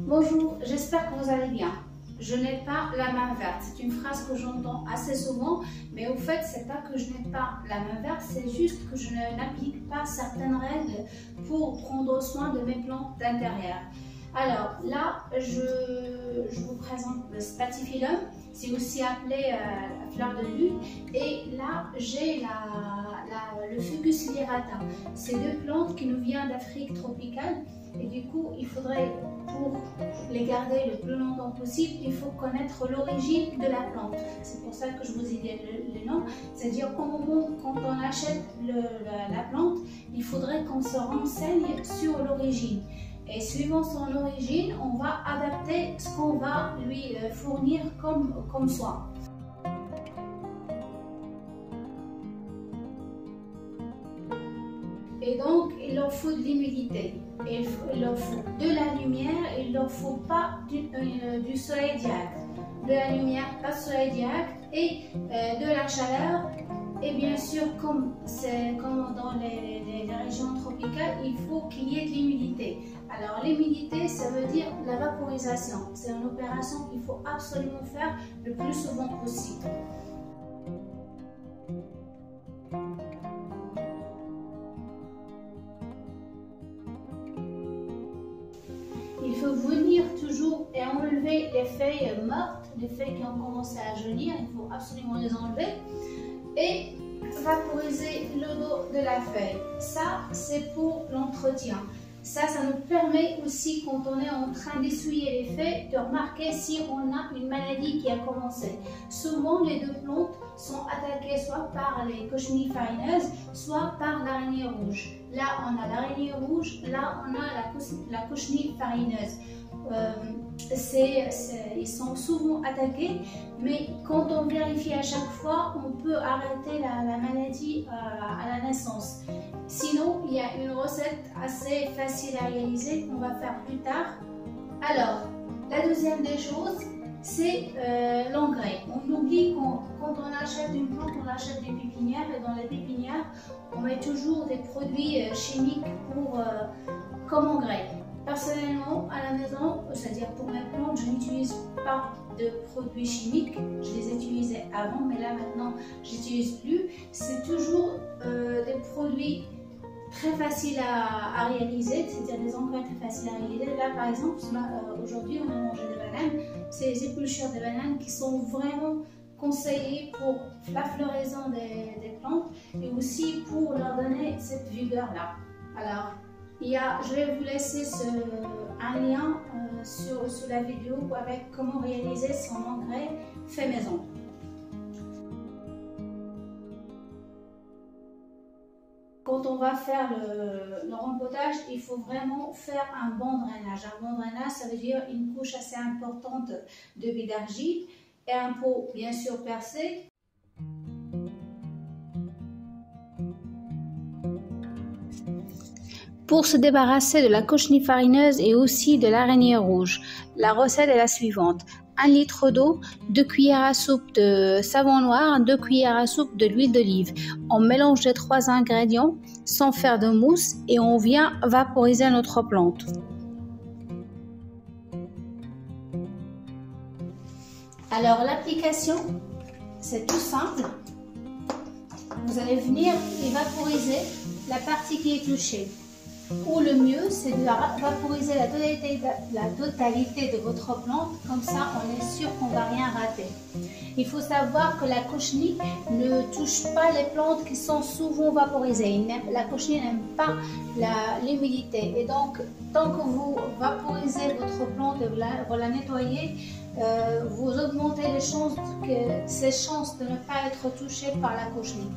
Bonjour, j'espère que vous allez bien. Je n'ai pas la main verte. C'est une phrase que j'entends assez souvent, mais au fait, c'est pas que je n'ai pas la main verte, c'est juste que je n'applique pas certaines règles pour prendre soin de mes plantes d'intérieur. Alors là, je vous présente le Spathiphyllum, c'est aussi appelé la fleur de lune, et là j'ai le Fucus lyrata. C'est deux plantes qui nous viennent d'Afrique tropicale, et du coup il faudrait, pour les garder le plus longtemps possible, il faut connaître l'origine de la plante. C'est pour ça que je vous ai dit le nom, c'est-à-dire qu'au moment quand on achète la plante, il faudrait qu'on se renseigne sur l'origine. Et suivant son origine, on va adapter ce qu'on va lui fournir comme soin. Et donc, il leur faut de l'humidité, il leur faut de la lumière, il leur faut pas du soleil direct. De la lumière, pas de soleil direct, et de la chaleur. Et bien sûr, comme dans les régions tropicales, il faut qu'il y ait de l'humidité. Alors l'humidité, ça veut dire la vaporisation. C'est une opération qu'il faut absolument faire le plus souvent possible. Il faut venir toujours et enlever les feuilles mortes, les feuilles qui ont commencé à jaunir, il faut absolument les enlever. Et vaporiser le dos de la feuille. Ça, c'est pour l'entretien. Ça nous permet aussi, quand on est en train d'essuyer les feuilles, de remarquer si on a une maladie qui a commencé. Souvent, les deux plantes sont attaquées soit par les cochenilles farineuses, soit par l'araignée rouge. Là, on a l'araignée rouge, là, on a la cochenille farineuse. Ils sont souvent attaqués, mais quand on vérifie à chaque fois, on peut arrêter la maladie à la naissance. Sinon, il y a une recette assez facile à réaliser qu'on va faire plus tard. Alors, la deuxième des choses, c'est l'engrais. On oublie quand on achète une plante, on achète des pépinières, et dans les pépinières, on met toujours des produits chimiques comme engrais. Personnellement, à la maison, c'est-à-dire pour mes plantes, je n'utilise pas de produits chimiques. Je les utilisais avant, mais là maintenant, je n'utilise plus. C'est toujours des produits très faciles à réaliser, c'est-à-dire des engrais très faciles à réaliser. Là, par exemple, aujourd'hui, on a mangé des bananes. C'est les épluchures des bananes qui sont vraiment conseillées pour la floraison des plantes et aussi pour leur donner cette vigueur-là. Alors, je vais vous laisser un lien sous la vidéo avec comment réaliser son engrais fait maison. Quand on va faire le rempotage, il faut vraiment faire un bon drainage. Un bon drainage, ça veut dire une couche assez importante de billes d'argile et un pot bien sûr percé. Pour se débarrasser de la cochenille farineuse et aussi de l'araignée rouge, la recette est la suivante. 1 litre d'eau, 2 cuillères à soupe de savon noir, 2 cuillères à soupe de l'huile d'olive. On mélange les 3 ingrédients sans faire de mousse et on vient vaporiser notre plante. Alors l'application, c'est tout simple. Vous allez venir et vaporiser la partie qui est touchée. Ou le mieux, c'est de vaporiser la totalité de votre plante, comme ça on est sûr qu'on ne va rien rater. Il faut savoir que la cochenille ne touche pas les plantes qui sont souvent vaporisées. La cochenille n'aime pas l'humidité. Et donc, tant que vous vaporisez votre plante et vous la nettoyez, vous augmentez ses chances de ne pas être touchées par la cochenille.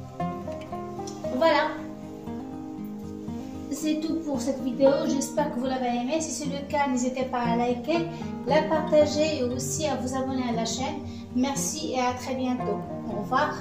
Voilà. C'est tout pour cette vidéo, j'espère que vous l'avez aimé. Si c'est le cas, n'hésitez pas à liker, la partager et aussi à vous abonner à la chaîne. Merci et à très bientôt. Au revoir.